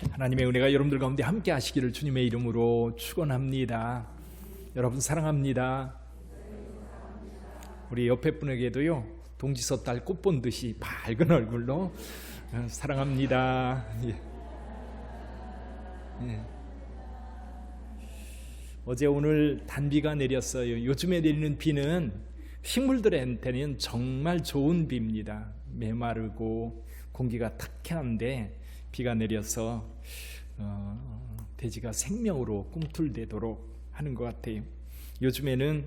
하나님의 은혜가 여러분들 가운데 함께 하시기를 주님의 이름으로 축원합니다. 여러분 사랑합니다. 우리 옆에 분에게도요, 동지서 딸 꽃 본 듯이 밝은 얼굴로 사랑합니다. 예. 어제 오늘 단비가 내렸어요. 요즘에 내리는 비는 식물들한테는 정말 좋은 비입니다. 메마르고 공기가 탁해한데 비가 내려서 돼지가 생명으로 꿈틀대도록 하는 것 같아요. 요즘에는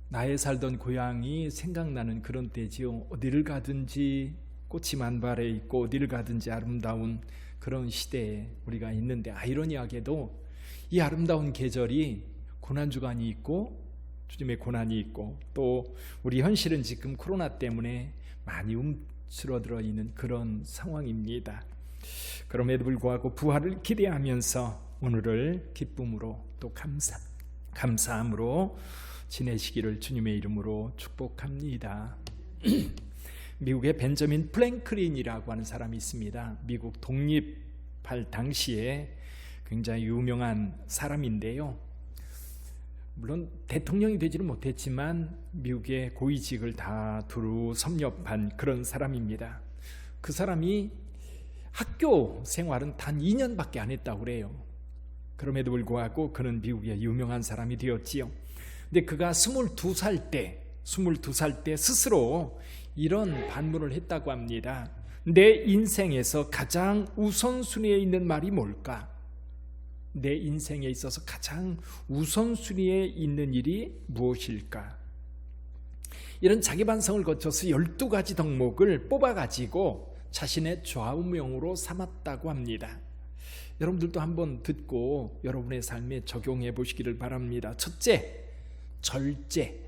나의 살던 고향이 생각나는 그런 때지요. 어디를 가든지 꽃이 만발해 있고 어디를 가든지 아름다운 그런 시대에 우리가 있는데, 아이러니하게도 이 아름다운 계절이 고난주간이 있고 주님의 고난이 있고, 또 우리 현실은 지금 코로나 때문에 많이 움츠러들어 있는 그런 상황입니다. 그럼에도 불구하고 부활을 기대하면서 오늘을 기쁨으로 또 감사함으로 지내시기를 주님의 이름으로 축복합니다. 미국의 벤저민 프랭클린이라고 하는 사람이 있습니다. 미국 독립할 당시에 굉장히 유명한 사람인데요, 물론 대통령이 되지는 못했지만 미국의 고위직을 다 두루 섭렵한 그런 사람입니다. 그 사람이 학교 생활은 단 2년밖에 안 했다고 그래요. 그럼에도 불구하고 그는 미국의 유명한 사람이 되었지요. 근데 그가 22살 때 스스로 이런 반문을 했다고 합니다. 내 인생에서 가장 우선순위에 있는 말이 뭘까? 내 인생에 있어서 가장 우선순위에 있는 일이 무엇일까? 이런 자기 반성을 거쳐서 12가지 덕목을 뽑아가지고 자신의 좌우명으로 삼았다고 합니다. 여러분들도 한번 듣고 여러분의 삶에 적용해 보시기를 바랍니다. 첫째, 절제.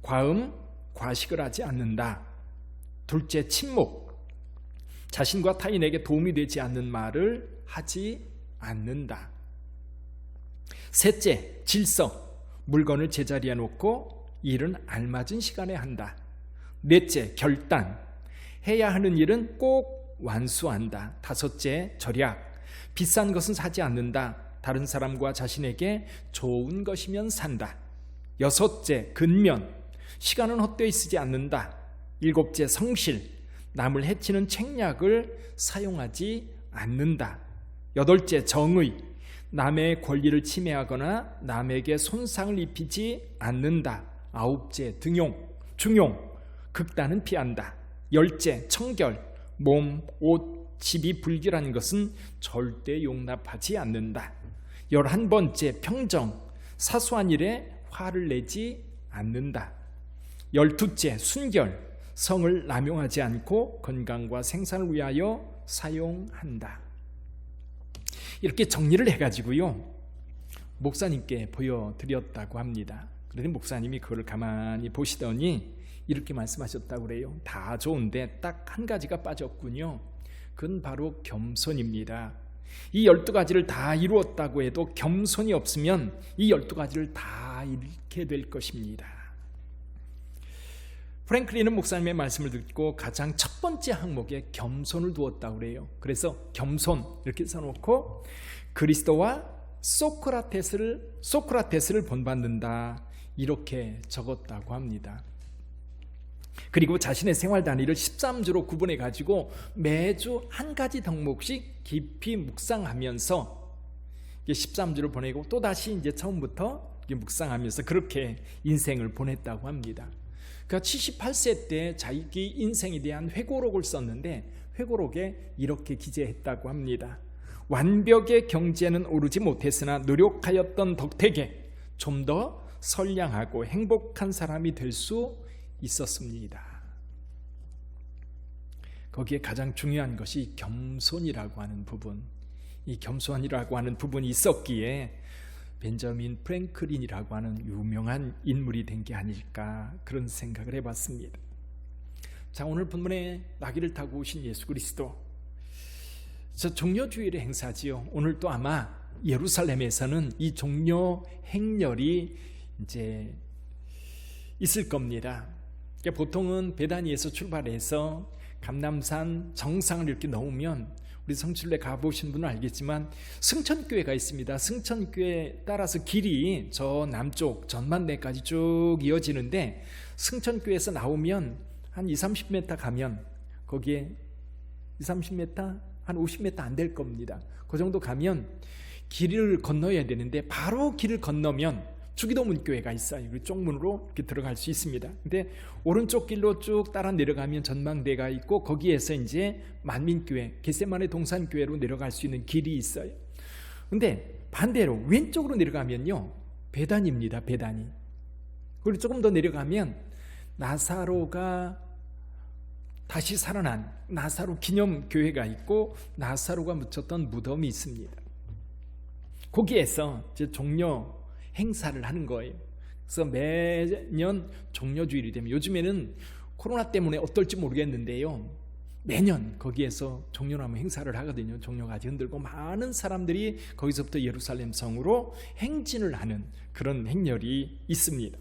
과음, 과식을 하지 않는다. 둘째, 침묵. 자신과 타인에게 도움이 되지 않는 말을 하지 않는다. 셋째, 질서. 물건을 제자리에 놓고 일은 알맞은 시간에 한다. 넷째, 결단. 해야 하는 일은 꼭 완수한다. 다섯째, 절약. 비싼 것은 사지 않는다. 다른 사람과 자신에게 좋은 것이면 산다. 여섯째, 근면. 시간은 헛되이 쓰지 않는다. 일곱째, 성실. 남을 해치는 책략을 사용하지 않는다. 여덟째, 정의. 남의 권리를 침해하거나 남에게 손상을 입히지 않는다. 아홉째, 중용. 극단은 피한다. 열째, 청결. 몸, 옷, 집이 불결한 것은 절대 용납하지 않는다. 11번째, 평정. 사소한 일에 화를 내지 않는다. 12째, 순결. 성을 남용하지 않고 건강과 생산을 위하여 사용한다. 이렇게 정리를 해가지고요, 목사님께 보여드렸다고 합니다. 그런데 목사님이 그걸 가만히 보시더니 이렇게 말씀하셨다고 그래요. 다 좋은데 딱 한 가지가 빠졌군요. 그건 바로 겸손입니다. 이 12가지를 다 이루었다고 해도 겸손이 없으면 이 12가지를 다 잃게 될 것입니다. 프랭클린은 목사님의 말씀을 듣고 가장 첫 번째 항목에 겸손을 두었다고 그래요. 그래서 겸손 이렇게 써놓고 그리스도와 소크라테스를 본받는다 이렇게 적었다고 합니다. 그리고 자신의 생활 단위를 13주로 구분해 가지고 매주 한 가지 덕목씩 깊이 묵상하면서 13주를 보내고 또 다시 이제 처음부터 묵상하면서 그렇게 인생을 보냈다고 합니다. 그가 78세 때 자기 인생에 대한 회고록을 썼는데 회고록에 이렇게 기재했다고 합니다. 완벽의 경지에는 오르지 못했으나 노력하였던 덕택에 좀 더 선량하고 행복한 사람이 될 수 있었습니다. 거기에 가장 중요한 것이 겸손이라고 하는 부분, 이 겸손이라고 하는 부분이 있었기에 벤저민 프랭클린이라고 하는 유명한 인물이 된 게 아닐까 그런 생각을 해봤습니다. 자, 오늘 본문에 나귀를 타고 오신 예수 그리스도, 저 종려주일의 행사지요. 오늘 또 아마 예루살렘에서는 이 종려 행렬이 이제 있을 겁니다. 보통은 베다니에서 출발해서 감남산 정상을 이렇게 넘으면 우리 성출례 가보신 분은 알겠지만 승천교회가 있습니다. 승천교회 따라서 길이 저 남쪽 전만대까지 쭉 이어지는데 승천교회에서 나오면 한 20-30m 가면 거기에 20-30m? 한 50m 안 될 겁니다. 그 정도 가면 길을 건너야 되는데 바로 길을 건너면 주기도문 교회가 있어요. 쪽문으로 이렇게 들어갈 수 있습니다. 근데 오른쪽 길로 쭉 따라 내려가면 전망대가 있고 거기에서 이제 만민교회, 겟세마네 동산교회로 내려갈 수 있는 길이 있어요. 근데 반대로 왼쪽으로 내려가면요, 베단입니다. 베단이. 그리고 조금 더 내려가면 나사로가 다시 살아난 나사로 기념교회가 있고 나사로가 묻혔던 무덤이 있습니다. 거기에서 이제 종려 행사를 하는 거예요. 그래서 매년 종려주일이 되면, 요즘에는 코로나 때문에 어떨지 모르겠는데요, 매년 거기에서 종려나무 행사를 하거든요. 종려가지 흔들고 많은 사람들이 거기서부터 예루살렘 성으로 행진을 하는 그런 행렬이 있습니다.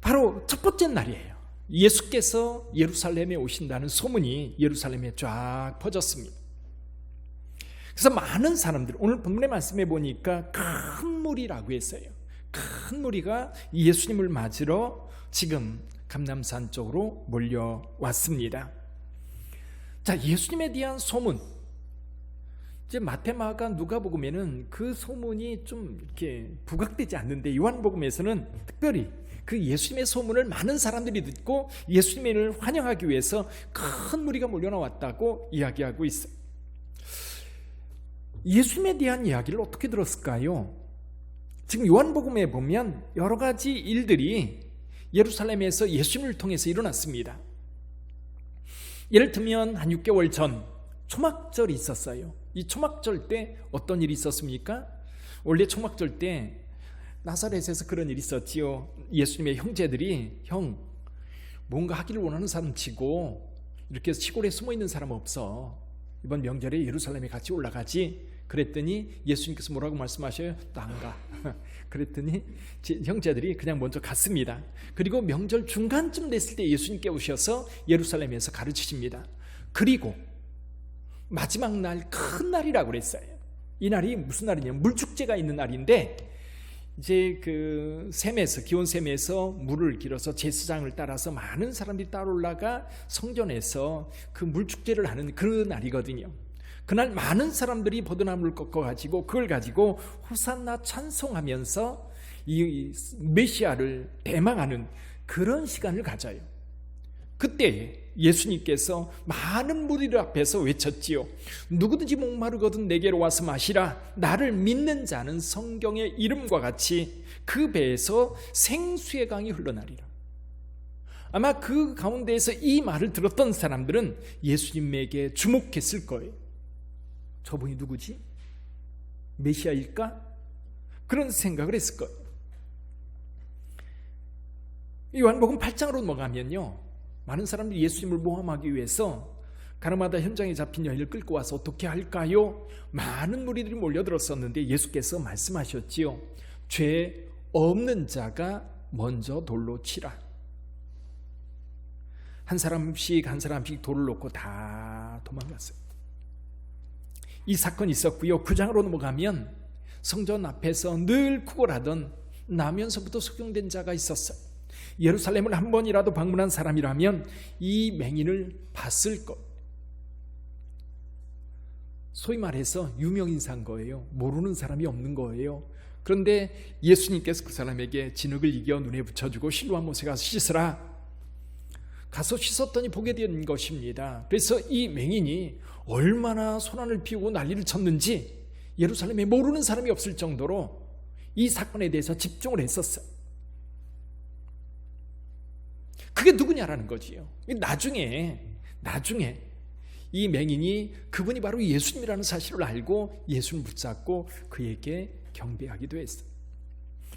바로 첫 번째 날이에요. 예수께서 예루살렘에 오신다는 소문이 예루살렘에 쫙 퍼졌습니다. 그래서 많은 사람들, 오늘 본문의 말씀에 보니까 큰 무리라고 했어요. 큰 무리가 예수님을 맞으러 지금 감람산 쪽으로 몰려왔습니다. 자, 예수님에 대한 소문, 이제 마태, 마가, 누가복음에는 그 소문이 좀 이렇게 부각되지 않는데 요한복음에서는 특별히 그 예수님의 소문을 많은 사람들이 듣고 예수님을 환영하기 위해서 큰 무리가 몰려나왔다고 이야기하고 있어요. 예수님에 대한 이야기를 어떻게 들었을까요? 지금 요한복음에 보면 여러 가지 일들이 예루살렘에서 예수님을 통해서 일어났습니다. 예를 들면 한 6개월 전 초막절이 있었어요. 이 초막절 때 어떤 일이 있었습니까? 원래 초막절 때 나사렛에서 그런 일이 있었지요. 예수님의 형제들이, 형, 뭔가 하기를 원하는 사람 치고 이렇게 시골에 숨어 있는 사람 없어, 이번 명절에 예루살렘에 같이 올라가지. 그랬더니 예수님께서 뭐라고 말씀하셔요? 또 안 가. 그랬더니 형제들이 그냥 먼저 갔습니다. 그리고 명절 중간쯤 됐을 때 예수님께 오셔서 예루살렘에서 가르치십니다. 그리고 마지막 날, 큰 날이라고 그랬어요. 이 날이 무슨 날이냐면 물축제가 있는 날인데, 이제 그 샘에서, 기온샘에서 물을 길어서 제사장을 따라서 많은 사람들이 따라 올라가 성전에서 그 물축제를 하는 그 날이거든요. 그날 많은 사람들이 포도나무를 꺾어가지고 그걸 가지고 호산나 찬송하면서 이 메시아를 대망하는 그런 시간을 가져요. 그때 예수님께서 많은 무리들 앞에서 외쳤지요. 누구든지 목마르거든 내게로 와서 마시라. 나를 믿는 자는 성경의 이름과 같이 그 배에서 생수의 강이 흘러나리라. 아마 그 가운데에서 이 말을 들었던 사람들은 예수님에게 주목했을 거예요. 저분이 누구지? 메시아일까? 그런 생각을 했을 거예요. 요한복음 8장으로 넘어가면요, 많은 사람들이 예수님을 모함하기 위해서 가르마다 현장에 잡힌 여인을 끌고 와서 어떻게 할까요? 많은 무리들이 몰려들었었는데 예수께서 말씀하셨지요. 죄 없는 자가 먼저 돌로 치라. 한 사람씩 한 사람씩 돌을 놓고 다 도망갔어요. 이 사건이 있었고요. 9장으로 넘어가면 성전 앞에서 늘 구걸하던 나면서부터 소경된 자가 있었어요. 예루살렘을 한 번이라도 방문한 사람이라면 이 맹인을 봤을 것. 소위 말해서 유명인사인 거예요. 모르는 사람이 없는 거예요. 그런데 예수님께서 그 사람에게 진흙을 이겨 눈에 붙여주고 실로암 못에 가서 씻으라. 가서 씻었더니 보게 된 것입니다. 그래서 이 맹인이 얼마나 소란을 피우고 난리를 쳤는지 예루살렘에 모르는 사람이 없을 정도로 이 사건에 대해서 집중을 했었어요. 그게 누구냐라는 거지요. 나중에 이 맹인이 그분이 바로 예수님이라는 사실을 알고 예수를 붙잡고 그에게 경배하기도 했어요.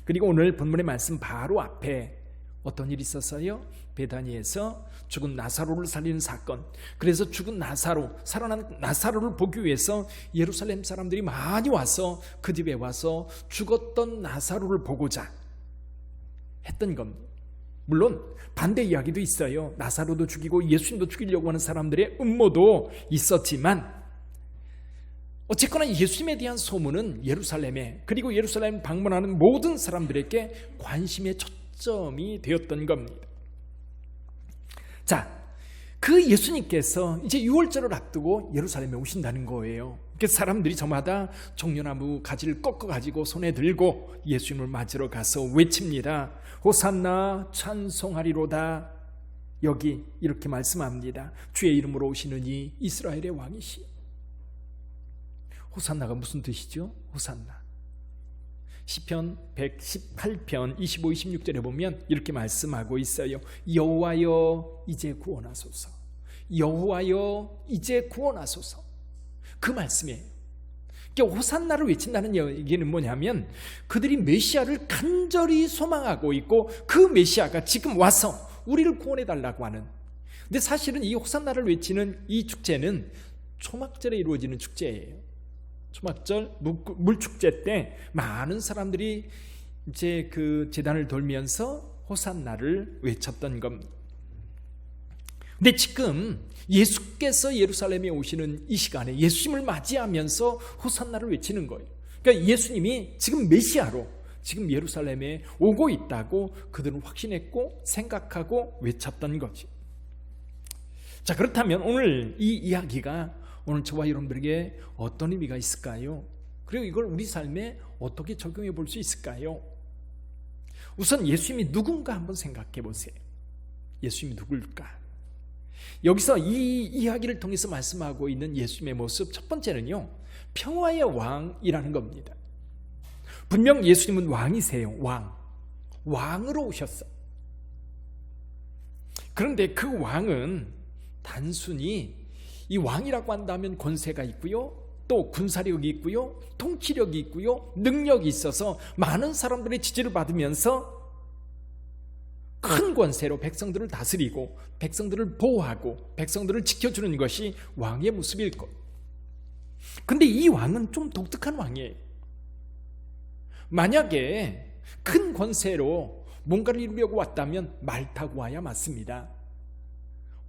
그리고 오늘 본문의 말씀 바로 앞에 어떤 일이 있었어요? 베다니에서 죽은 나사로를 살리는 사건. 그래서 죽은 나사로, 살아난 나사로를 보기 위해서 예루살렘 사람들이 많이 와서 그 집에 와서 죽었던 나사로를 보고자 했던 겁니다. 물론 반대 이야기도 있어요. 나사로도 죽이고 예수님도 죽이려고 하는 사람들의 음모도 있었지만 어쨌거나 예수님에 대한 소문은 예루살렘에, 그리고 예루살렘 방문하는 모든 사람들에게 관심의 초점이 되었던 겁니다. 자, 그 예수님께서 이제 유월절을 앞두고 예루살렘에 오신다는 거예요. 그래서 사람들이 저마다 종려나무 가지를 꺾어가지고 손에 들고 예수님을 맞으러 가서 외칩니다. 호산나 찬송하리로다. 여기 이렇게 말씀합니다. 주의 이름으로 오시는 이 이스라엘의 왕이시. 호산나가 무슨 뜻이죠? 호산나. 시편 118편 25, 26절에 보면 이렇게 말씀하고 있어요. 여호와여 이제 구원하소서. 여호와여 이제 구원하소서. 그 말씀이에요. 그러니까 호산나를 외친다는 얘기는 뭐냐면 그들이 메시아를 간절히 소망하고 있고 그 메시아가 지금 와서 우리를 구원해달라고 하는. 근데 사실은 이 호산나를 외치는 이 축제는 초막절에 이루어지는 축제예요. 초막절 물축제 때 많은 사람들이 이제 그 제단을 돌면서 호산나를 외쳤던 겁니다. 근데 지금 예수께서 예루살렘에 오시는 이 시간에 예수님을 맞이하면서 호산나를 외치는 거예요. 그러니까 예수님이 지금 메시아로 지금 예루살렘에 오고 있다고 그들은 확신했고 생각하고 외쳤던 거지. 자, 그렇다면 오늘 이 이야기가 오늘 저와 여러분들에게 어떤 의미가 있을까요? 그리고 이걸 우리 삶에 어떻게 적용해 볼 수 있을까요? 우선 예수님이 누군가 한번 생각해 보세요. 예수님이 누굴까? 여기서 이 이야기를 통해서 말씀하고 있는 예수님의 모습, 첫 번째는요, 평화의 왕이라는 겁니다. 분명 예수님은 왕이세요. 왕으로 오셨어. 그런데 그 왕은 단순히 이 왕이라고 한다면 권세가 있고요, 또 군사력이 있고요, 통치력이 있고요, 능력이 있어서 많은 사람들의 지지를 받으면서 큰 권세로 백성들을 다스리고 백성들을 보호하고 백성들을 지켜주는 것이 왕의 모습일 것. 근데 이 왕은 좀 독특한 왕이에요. 만약에 큰 권세로 뭔가를 이루려고 왔다면 말 타고 와야 맞습니다.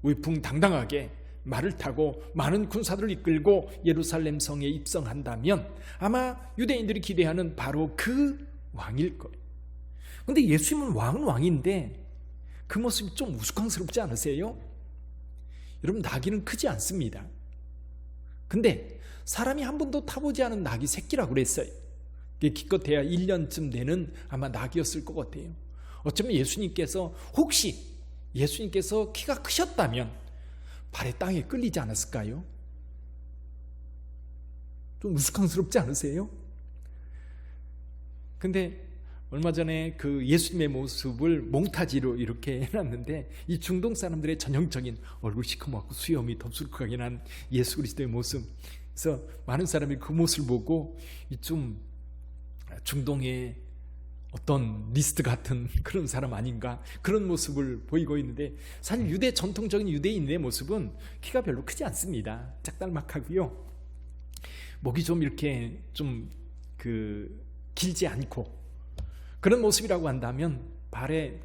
위풍당당하게 말을 타고 많은 군사들을 이끌고 예루살렘 성에 입성한다면 아마 유대인들이 기대하는 바로 그 왕일 거예요. 그런데 예수님은 왕은 왕인데 그 모습이 좀 우스꽝스럽지 않으세요? 여러분, 나귀는 크지 않습니다. 근데 사람이 한 번도 타보지 않은 나귀 새끼라고 그랬어요. 기껏해야 1년쯤 되는 아마 나귀였을 것 같아요. 어쩌면 혹시 예수님께서 키가 크셨다면 발에 땅에 끌리지 않았을까요? 좀 우스꽝스럽지 않으세요? 근데 얼마 전에 그 예수님의 모습을 몽타지로 이렇게 해놨는데 이 중동 사람들의 전형적인 얼굴 시커멓고 수염이 덥수룩하게 난 예수 그리스도의 모습. 그래서 많은 사람이 그 모습을 보고 좀 중동의 어떤 리스트 같은 그런 사람 아닌가, 그런 모습을 보이고 있는데, 사실 전통적인 유대인의 모습은 키가 별로 크지 않습니다. 짝달막하고요, 목이 좀 이렇게 길지 않고 그런 모습이라고 한다면 발에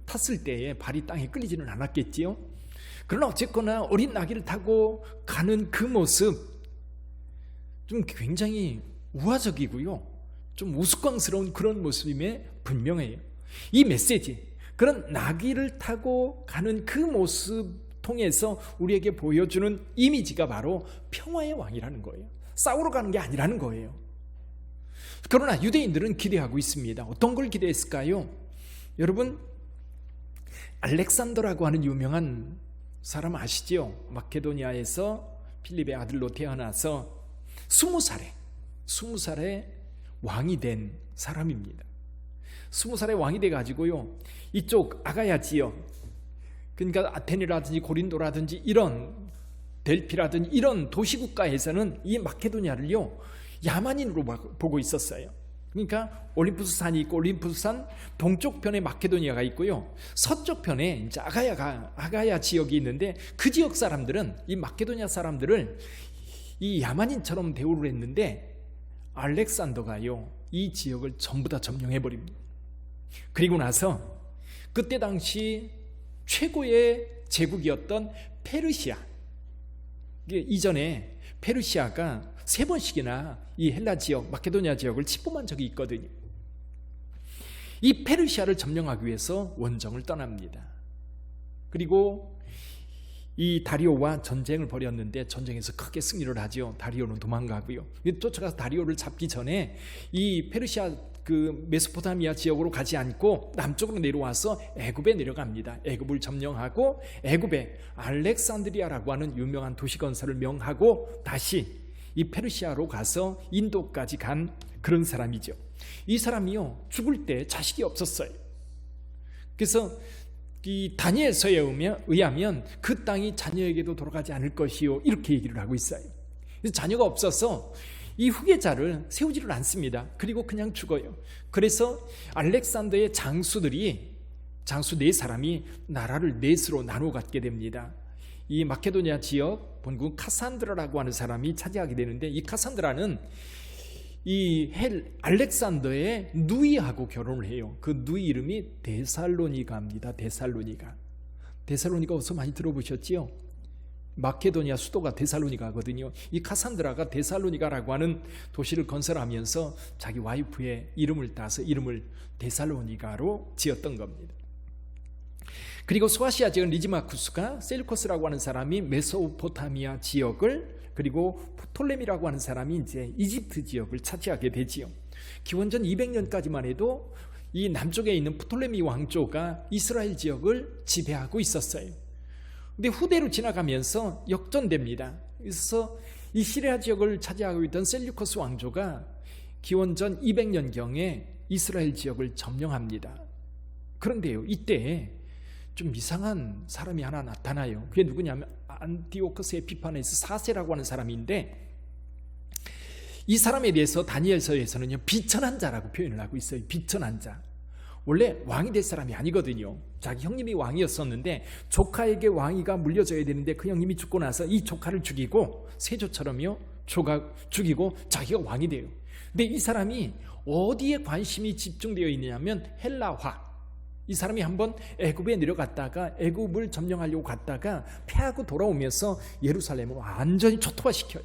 탔을 때에 발이 땅에 끌리지는 않았겠지요. 그러나 어쨌거나 어린 나귀를 타고 가는 그 모습 좀 굉장히 우화적이고요, 좀 우스꽝스러운 그런 모습임에 분명해요. 이 메시지, 그런 나귀를 타고 가는 그 모습 통해서 우리에게 보여주는 이미지가 바로 평화의 왕이라는 거예요. 싸우러 가는 게 아니라는 거예요. 그러나 유대인들은 기대하고 있습니다. 어떤 걸 기대했을까요? 여러분, 알렉산더라고 하는 유명한 사람 아시죠? 마케도니아에서 필립의 아들로 태어나서 20살에 왕이 된 사람입니다. 20살에 왕이 돼가지고요, 이쪽 아가야 지역, 그러니까 아테네라든지 고린도라든지 이런 델피라든지 이런 도시국가에서는 이 마케도니아를요 야만인으로 보고 있었어요. 그러니까 올림푸스 산이 있고 올림푸스 산 동쪽 편에 마케도니아가 있고요, 서쪽 편에 이제 아가야 지역이 있는데 그 지역 사람들은 이 마케도니아 사람들을 이 야만인처럼 대우를 했는데 알렉산더가요 이 지역을 전부 다 점령해 버립니다. 그리고 나서 그때 당시 최고의 제국이었던 페르시아, 이전에 페르시아가 3번씩이나 이 헬라 지역, 마케도니아 지역을 침범한 적이 있거든요. 이 페르시아를 점령하기 위해서 원정을 떠납니다. 그리고 이 다리오와 전쟁을 벌였는데 전쟁에서 크게 승리를 하죠. 다리오는 도망가고요. 쫓아가서 다리오를 잡기 전에 이 페르시아 그 메소포타미아 지역으로 가지 않고 남쪽으로 내려와서 애굽에 내려갑니다. 애굽을 점령하고 애굽에 알렉산드리아라고 하는 유명한 도시 건설을 명하고 다시 이 페르시아로 가서 인도까지 간 그런 사람이죠. 이 사람이요, 죽을 때 자식이 없었어요. 그래서 이 다니엘서에 의하면 그 땅이 자녀에게도 돌아가지 않을 것이요, 이렇게 얘기를 하고 있어요. 그래서 자녀가 없어서 이 후계자를 세우지를 않습니다. 그리고 그냥 죽어요. 그래서 알렉산더의 장수 4사람이 나라를 넷으로 나누어 갖게 됩니다. 이 마케도니아 지역 본국 카산드라라고 하는 사람이 차지하게 되는데, 이 카산드라는 이 알렉산더의 누이하고 결혼을 해요. 그 누이 이름이 데살로니가입니다. 데살로니가 어디서 많이 들어보셨지요? 마케도니아 수도가 데살로니가거든요. 이 카산드라가 데살로니가라고 하는 도시를 건설하면서 자기 와이프의 이름을 따서 이름을 데살로니가로 지었던 겁니다. 그리고 소아시아 지역 리지마쿠스가 셀루커스라고 하는 사람이 메소포타미아 지역을, 그리고 프톨레미라고 하는 사람이 이제 이집트 지역을 차지하게 되지요. 기원전 200년까지만 해도 이 남쪽에 있는 프톨레미 왕조가 이스라엘 지역을 지배하고 있었어요. 근데 후대로 지나가면서 역전됩니다. 그래서 이 시리아 지역을 차지하고 있던 셀루커스 왕조가 기원전 200년경에 이스라엘 지역을 점령합니다. 그런데요, 이때 좀 이상한 사람이 하나 나타나요. 그게 누구냐면 안티오코스 에피파네스 4세라고 하는 사람인데, 이 사람에 대해서 다니엘서에서는요, 비천한 자라고 표현을 하고 있어요. 비천한 자. 원래 왕이 될 사람이 아니거든요. 자기 형님이 왕이었었는데 조카에게 왕위가 물려져야 되는데 그 형님이 죽고 나서 이 조카를 죽이고, 세조처럼요, 죽이고 자기가 왕이 돼요. 근데 이 사람이 어디에 관심이 집중되어 있느냐면 헬라화. 이 사람이 한번 애굽에 내려갔다가 애굽을 점령하려고 갔다가 패하고 돌아오면서 예루살렘을 완전히 초토화시켜요.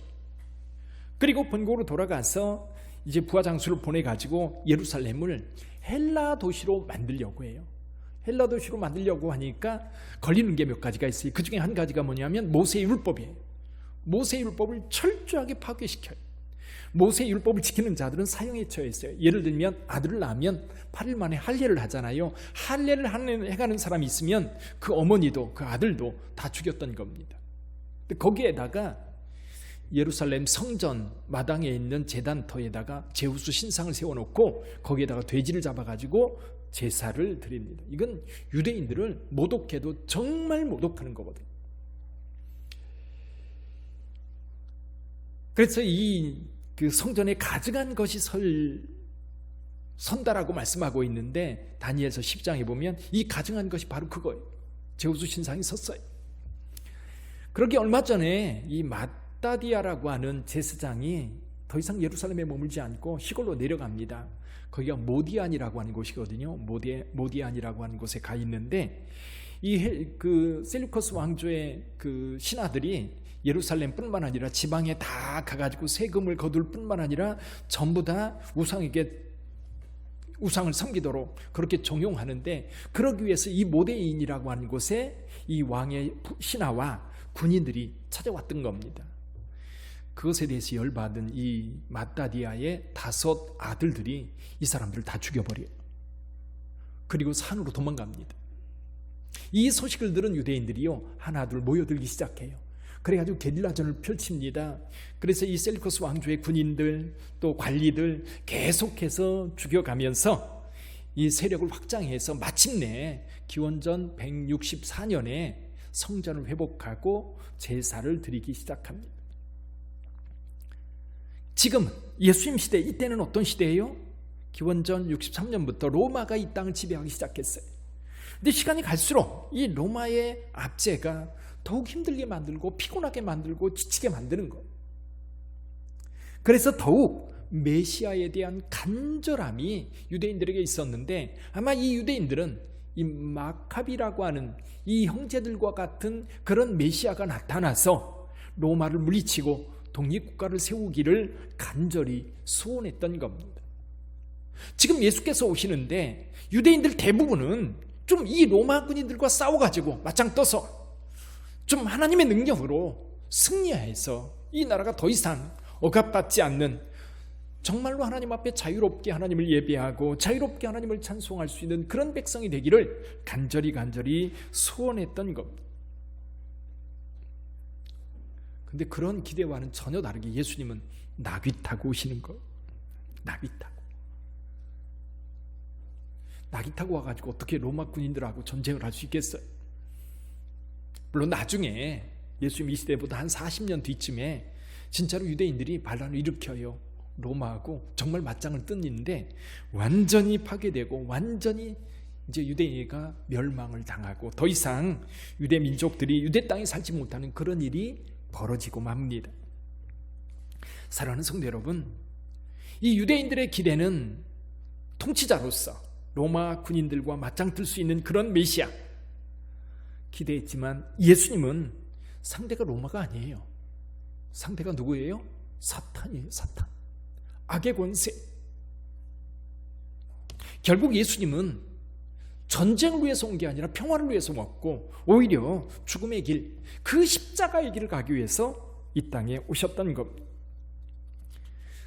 그리고 본국으로 돌아가서 이제 부하장수를 보내가지고 예루살렘을 헬라 도시로 만들려고 해요. 헬라 도시로 만들려고 하니까 걸리는 게 몇 가지가 있어요. 그 중에 한 가지가 뭐냐면 모세의 율법이에요. 모세의 율법을 철저하게 파괴시켜요. 모세의 율법을 지키는 자들은 사형에 처했어요. 예를 들면 아들을 낳으면 8일 만에 할례를 하잖아요. 할례를 해가는 사람이 있으면 그 어머니도 그 아들도 다 죽였던 겁니다. 거기에다가 예루살렘 성전 마당에 있는 제단터에다가 제우스 신상을 세워놓고 거기에다가 돼지를 잡아가지고 제사를 드립니다. 이건 유대인들을 모독해도 정말 모독하는 거거든요. 그래서 그 성전에 가증한 것이 선다라고 말씀하고 있는데, 다니엘서 10장에 보면 이 가증한 것이 바로 그거예요. 제우스 신상이 섰어요. 그러기 얼마 전에 이 마따디아라고 하는 제사장이 더 이상 예루살렘에 머물지 않고 시골로 내려갑니다. 거기가 모디안이라고 하는 곳이거든요. 모디안이라고 하는 곳에 가 있는데, 그 셀루커스 왕조의 그 신하들이 예루살렘뿐만 아니라 지방에 다 가가지고 세금을 거둘 뿐만 아니라 전부 다 우상을 섬기도록 그렇게 종용하는데, 그러기 위해서 이 모데인이라고 하는 곳에 이 왕의 신하와 군인들이 찾아왔던 겁니다. 그것에 대해서 열받은 이 마따디아의 5 아들들이 이 사람들을 다 죽여버려요. 그리고 산으로 도망갑니다. 이 소식을 들은 유대인들이요, 하나둘 모여들기 시작해요. 그래가지고 게릴라전을 펼칩니다. 그래서 이 셀루커스 왕조의 군인들 또 관리들 계속해서 죽여가면서 이 세력을 확장해서 마침내 기원전 164년에 성전을 회복하고 제사를 드리기 시작합니다. 지금 예수님 시대, 이때는 어떤 시대예요? 기원전 63년부터 로마가 이 땅을 지배하기 시작했어요. 근데 시간이 갈수록 이 로마의 압제가 더욱 힘들게 만들고 피곤하게 만들고 지치게 만드는 것. 그래서 더욱 메시아에 대한 간절함이 유대인들에게 있었는데, 아마 이 유대인들은 이 마카비라고 하는 이 형제들과 같은 그런 메시아가 나타나서 로마를 물리치고 독립국가를 세우기를 간절히 소원했던 겁니다. 지금 예수께서 오시는데 유대인들 대부분은 좀 이 로마 군인들과 싸워가지고 맞짱 떠서 좀 하나님의 능력으로 승리해서 이 나라가 더 이상 억압받지 않는, 정말로 하나님 앞에 자유롭게 하나님을 예배하고 자유롭게 하나님을 찬송할 수 있는 그런 백성이 되기를 간절히 소원했던 겁니다. 근데 그런 기대와는 전혀 다르게 예수님은 나귀 타고 오시는 거. 나귀 타고 와가지고 어떻게 로마 군인들하고 전쟁을 할 수 있겠어요? 물론 나중에 예수님 이 시대보다 한 40년 뒤쯤에 진짜로 유대인들이 반란을 일으켜요. 로마하고 정말 맞짱을 뜨는데 완전히 파괴되고 완전히 이제 유대인가 멸망을 당하고 더 이상 유대 민족들이 유대 땅에 살지 못하는 그런 일이 벌어지고 맙니다. 사랑하는 성도 여러분, 이 유대인들의 기대는 통치자로서 로마 군인들과 맞짱 뜰 수 있는 그런 메시아 기대했지만 예수님은 상대가 로마가 아니에요. 상대가 누구예요? 사탄이에요. 사탄. 악의 권세. 결국 예수님은 전쟁을 위해서 온 게 아니라 평화를 위해서 왔고 오히려 죽음의 길, 그 십자가의 길을 가기 위해서 이 땅에 오셨던 겁니다.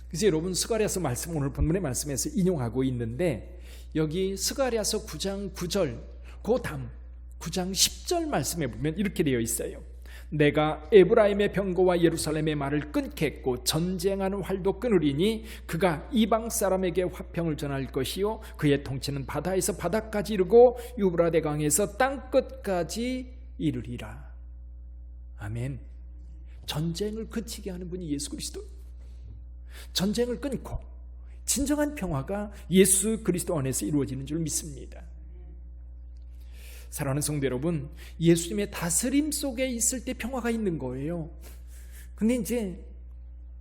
그래서 여러분 스가랴서 말씀, 오늘 본문의 말씀에서 인용하고 있는데 여기 스가랴서 9장 9절 그 다음 9장 10절 말씀에 보면 이렇게 되어 있어요. 내가 에브라임의 병거와 예루살렘의 말을 끊겠고 전쟁하는 활도 끊으리니 그가 이방 사람에게 화평을 전할 것이요 그의 통치는 바다에서 바다까지 이르고 유브라데 강에서 땅끝까지 이르리라. 아멘. 전쟁을 그치게 하는 분이 예수 그리스도. 전쟁을 끊고 진정한 평화가 예수 그리스도 안에서 이루어지는 줄 믿습니다. 사랑하는 성도 여러분, 예수님의 다스림 속에 있을 때 평화가 있는 거예요. 근데 이제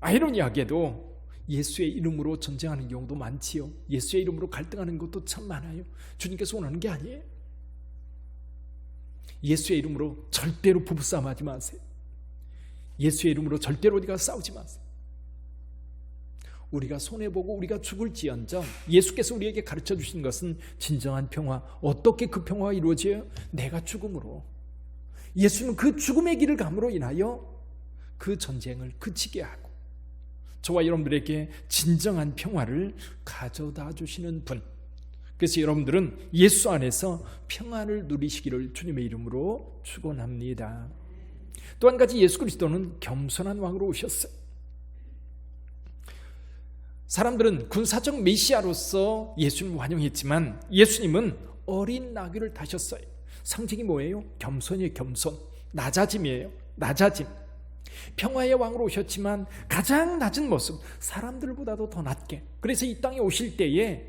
아이러니하게도 예수의 이름으로 전쟁하는 경우도 많지요. 예수의 이름으로 갈등하는 것도 참 많아요. 주님께서 원하는 게 아니에요. 예수의 이름으로 절대로 부부싸움 하지 마세요. 예수의 이름으로 절대로 어디가 싸우지 마세요. 우리가 손해보고 우리가 죽을지언정 예수께서 우리에게 가르쳐 주신 것은 진정한 평화. 어떻게 그 평화가 이루어져요? 내가 죽음으로. 예수는 그 죽음의 길을 감으로 인하여 그 전쟁을 그치게 하고 저와 여러분들에게 진정한 평화를 가져다 주시는 분. 그래서 여러분들은 예수 안에서 평안을 누리시기를 주님의 이름으로 축원합니다. 또 한 가지, 예수 그리스도는 겸손한 왕으로 오셨어요. 사람들은 군사적 메시아로서 예수님을 환영했지만 예수님은 어린 나귀를 타셨어요. 상징이 뭐예요? 겸손이에요. 겸손. 낮아짐이에요. 낮아짐. 평화의 왕으로 오셨지만 가장 낮은 모습, 사람들보다도 더 낮게. 그래서 이 땅에 오실 때에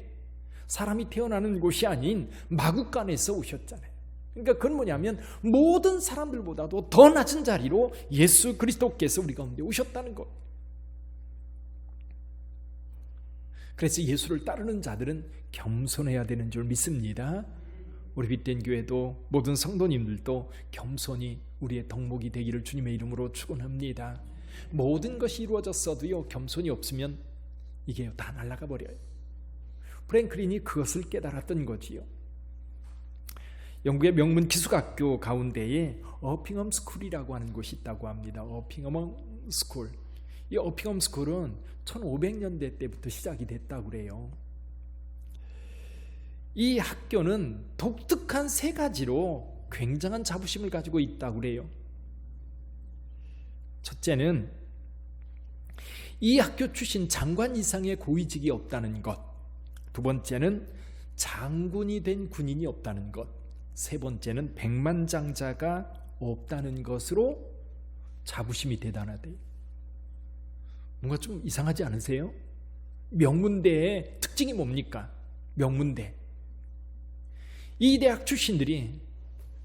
사람이 태어나는 곳이 아닌 마구간에서 오셨잖아요. 그러니까 그건 뭐냐면 모든 사람들보다도 더 낮은 자리로 예수 그리스도께서 우리 가운데 오셨다는 것. 그래서 예수를 따르는 자들은 겸손해야 되는 줄 믿습니다. 우리 빛된 교회도 모든 성도님들도 겸손이 우리의 덕목이 되기를 주님의 이름으로 축원합니다. 모든 것이 이루어졌어도요, 겸손이 없으면 이게 다 날아가 버려요. 프랭클린이 그것을 깨달았던 거지요. 영국의 명문 기숙학교 가운데에 어핑엄 스쿨이라고 하는 곳이 있다고 합니다. 어핑엄 스쿨. 이 어핑엄 스쿨은 1500년대 때부터 시작이 됐다고 그래요. 이 학교는 독특한 세 가지로 굉장한 자부심을 가지고 있다고 그래요. 첫째는 이 학교 출신 장관 이상의 고위직이 없다는 것. 두 번째는 장군이 된 군인이 없다는 것. 세 번째는 백만장자가 없다는 것으로 자부심이 대단하대요. 뭔가 좀 이상하지 않으세요? 명문대의 특징이 뭡니까? 명문대. 이 대학 출신들이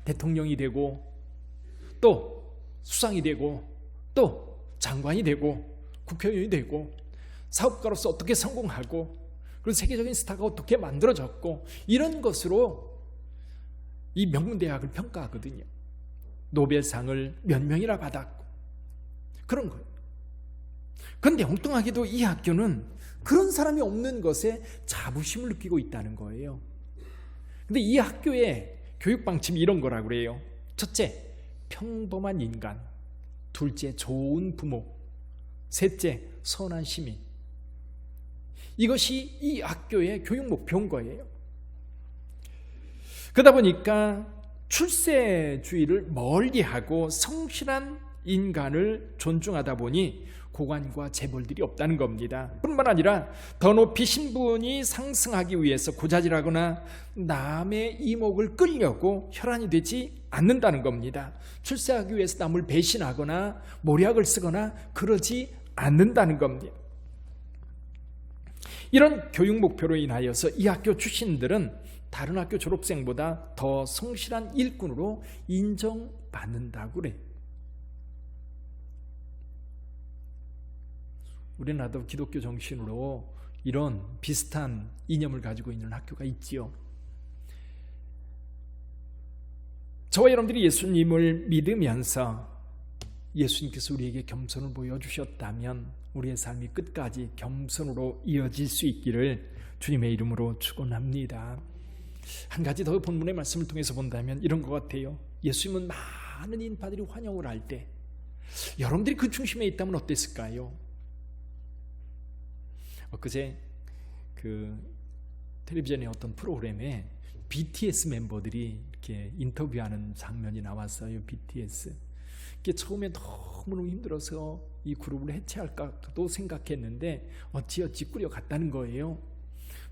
대통령이 되고 또 수상이 되고 또 장관이 되고 국회의원이 되고 사업가로서 어떻게 성공하고 그리고 세계적인 스타가 어떻게 만들어졌고 이런 것으로 이 명문대학을 평가하거든요. 노벨상을 몇 명이나 받았고 그런 거예요. 그런데 엉뚱하게도 이 학교는 그런 사람이 없는 것에 자부심을 느끼고 있다는 거예요. 근데 이 학교의 교육 방침이 이런 거라고 그래요. 첫째, 평범한 인간. 둘째, 좋은 부모. 셋째, 선한 시민. 이것이 이 학교의 교육 목표인 거예요. 그러다 보니까 출세주의를 멀리하고 성실한 인간을 존중하다 보니 고관과 재벌들이 없다는 겁니다. 뿐만 아니라 더 높이 신분이 상승하기 위해서 고자질하거나 남의 이목을 끌려고 혈안이 되지 않는다는 겁니다. 출세하기 위해서 남을 배신하거나 모략을 쓰거나 그러지 않는다는 겁니다. 이런 교육 목표로 인하여서 이 학교 출신들은 다른 학교 졸업생보다 더 성실한 일꾼으로 인정받는다고 그래요. 우리나라도 기독교 정신으로 이런 비슷한 이념을 가지고 있는 학교가 있지요. 저와 여러분들이 예수님을 믿으면서 예수님께서 우리에게 겸손을 보여주셨다면 우리의 삶이 끝까지 겸손으로 이어질 수 있기를 주님의 이름으로 축원합니다. 한 가지 더 본문의 말씀을 통해서 본다면 이런 것 같아요. 예수님은 많은 인파들이 환영을 할 때 여러분들이 그 중심에 있다면 어땠을까요? 엊그제 텔레비전의 어떤 프로그램에 BTS 멤버들이 이렇게 인터뷰하는 장면이 나왔어요. BTS. 이게 처음에 너무너무 힘들어서 이 그룹을 해체할까도 생각했는데 어찌어찌 꾸려갔다는 거예요.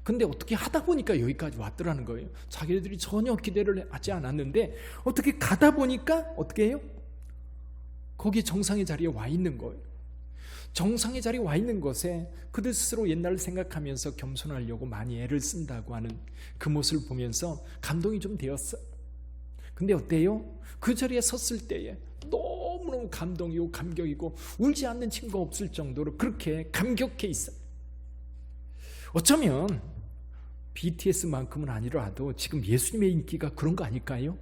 근데 어떻게 하다 보니까 여기까지 왔더라는 거예요. 자기들이 전혀 기대를 하지 않았는데 어떻게 가다 보니까 어떻게 해요? 거기 정상의 자리에 와 있는 거예요. 정상의 자리에 와 있는 것에 그들 스스로 옛날을 생각하면서 겸손하려고 많이 애를 쓴다고 하는 그 모습을 보면서 감동이 좀 되었어요. 근데 어때요? 그 자리에 섰을 때에 너무너무 감동이고 감격이고 울지 않는 친구가 없을 정도로 그렇게 감격해 있어요. 어쩌면 BTS만큼은 아니라도 지금 예수님의 인기가 그런 거 아닐까요?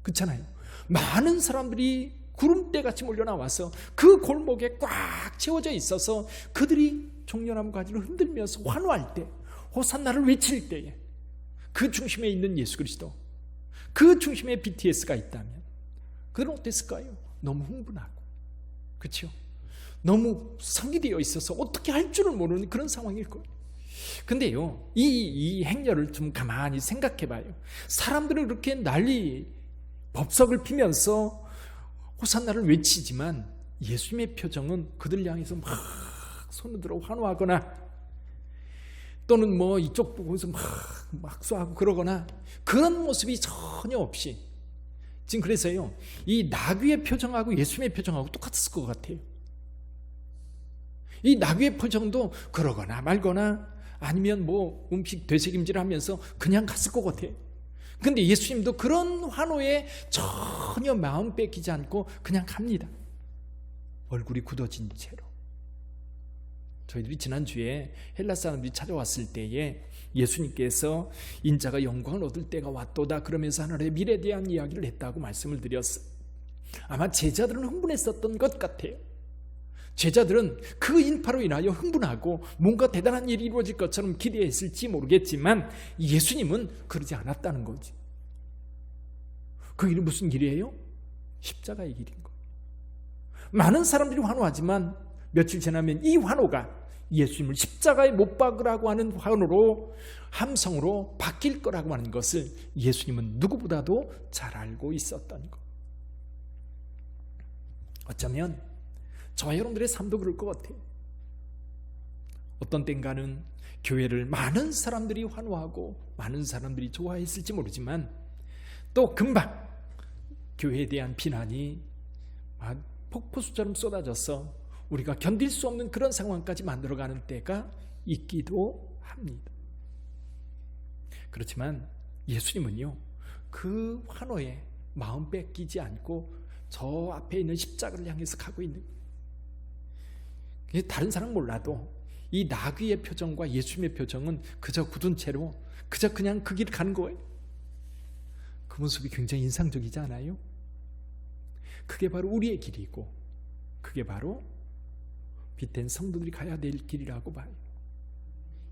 그렇잖아요. 많은 사람들이 구름대같이 몰려나와서 그 골목에 꽉 채워져 있어서 그들이 종려나무 가지를 흔들면서 환호할 때, 호산나를 외칠 때에 그 중심에 있는 예수 그리스도, 그 중심에 BTS가 있다면 그들은 어땠을까요? 너무 흥분하고, 그렇죠? 너무 상기되어 있어서 어떻게 할 줄을 모르는 그런 상황일 거예요. 근데요, 이 행렬을 좀 가만히 생각해 봐요. 사람들은 그렇게 난리 법석을 피면서 호산나를 외치지만 예수님의 표정은 그들 향해서 막 손을 들어 환호하거나 또는 뭐 이쪽 보고서 막 쏘하고 그러거나 그런 모습이 전혀 없이, 지금 그래서요, 이 나귀의 표정하고 예수님의 표정하고 똑같았을 것 같아요. 이 나귀의 표정도 그러거나 말거나 아니면 뭐 음식 되새김질 하면서 그냥 갔을 것 같아요. 근데 예수님도 그런 환호에 전혀 마음 뺏기지 않고 그냥 갑니다. 얼굴이 굳어진 채로. 저희들이 지난주에 헬라 사람들이 찾아왔을 때에 예수님께서 인자가 영광을 얻을 때가 왔도다 그러면서 하늘의 미래에 대한 이야기를 했다고 말씀을 드렸어요. 아마 제자들은 흥분했었던 것 같아요. 제자들은 그 인파로 인하여 흥분하고 뭔가 대단한 일이 이루어질 것처럼 기대했을지 모르겠지만 예수님은 그러지 않았다는 거지. 그 일은 무슨 길이에요? 십자가의 길인 거예요. 많은 사람들이 환호하지만 며칠 지나면 이 환호가 예수님을 십자가에 못 박으라고 하는 환호로, 함성으로 바뀔 거라고 하는 것을 예수님은 누구보다도 잘 알고 있었던 것. 어쩌면 저와 여러분들의 삶도 그럴 것 같아요. 어떤 땐가는 교회를 많은 사람들이 환호하고 많은 사람들이 좋아했을지 모르지만 또 금방 교회에 대한 비난이 폭포수처럼 쏟아져서 우리가 견딜 수 없는 그런 상황까지 만들어가는 때가 있기도 합니다. 그렇지만 예수님은요, 그 환호에 마음 뺏기지 않고 저 앞에 있는 십자가를 향해서 가고 있는 거예요. 다른 사람 몰라도 이 나귀의 표정과 예수님의 표정은 그저 굳은 채로 그냥 그 길을 가는 거예요. 그 모습이 굉장히 인상적이지 않아요? 그게 바로 우리의 길이고 그게 바로 빛된 성도들이 가야 될 길이라고 봐요.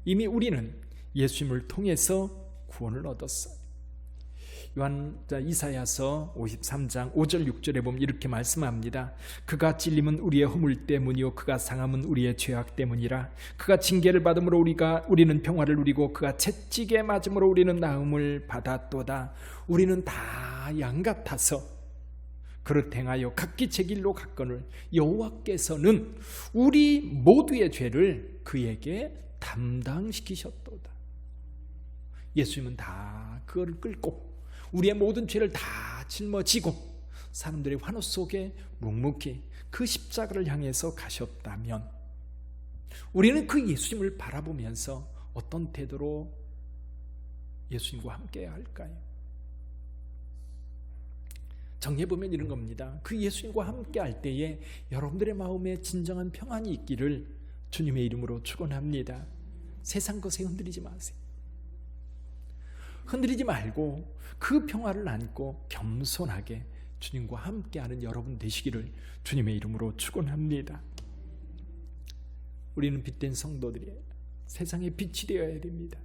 이미 우리는 예수님을 통해서 구원을 얻었어요. 이사야서 53장 5절 6절에 보면 이렇게 말씀합니다. 그가 찔림은 우리의 허물 때문이요 그가 상함은 우리의 죄악 때문이라. 그가 징계를 받음으로 우리는 평화를 누리고 그가 채찍에 맞음으로 우리는 나음을 받았도다. 우리는 다 양 같아서 그릇 행하여 각기 제 길로 갔거늘 여호와께서는 우리 모두의 죄를 그에게 담당시키셨도다. 예수님은 다 그걸 끌고 우리의 모든 죄를 다 짊어지고 사람들의 환호 속에 묵묵히 그 십자가를 향해서 가셨다면 우리는 그 예수님을 바라보면서 어떤 태도로 예수님과 함께 해야 할까요? 정리해보면 이런 겁니다. 그 예수님과 함께 할 때에 여러분들의 마음에 진정한 평안이 있기를 주님의 이름으로 축원합니다. 세상 것에 흔들리지 마세요. 흔들리지 말고 그 평화를 안고 겸손하게 주님과 함께하는 여러분 되시기를 주님의 이름으로 축원합니다. 우리는 빛된 성도들이에요. 세상에 빛이 되어야 됩니다.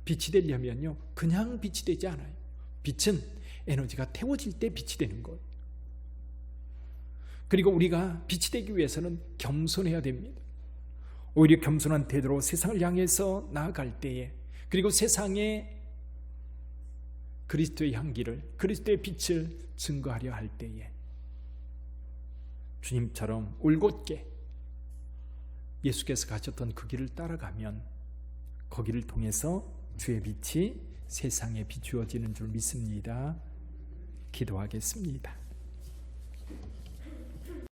빛이 되려면요 그냥 빛이 되지 않아요. 빛은 에너지가 태워질 때 빛이 되는 거예요. 그리고 우리가 빛이 되기 위해서는 겸손해야 됩니다. 오히려 겸손한 태도로 세상을 향해서 나아갈 때에 그리고 세상에 그리스도의 향기를 그리스도의 빛을 증거하려 할 때에 주님처럼 올곧게 예수께서 가셨던 그 길을 따라가면 거기를 통해서 주의 빛이 세상에 비추어지는 줄 믿습니다. 기도하겠습니다.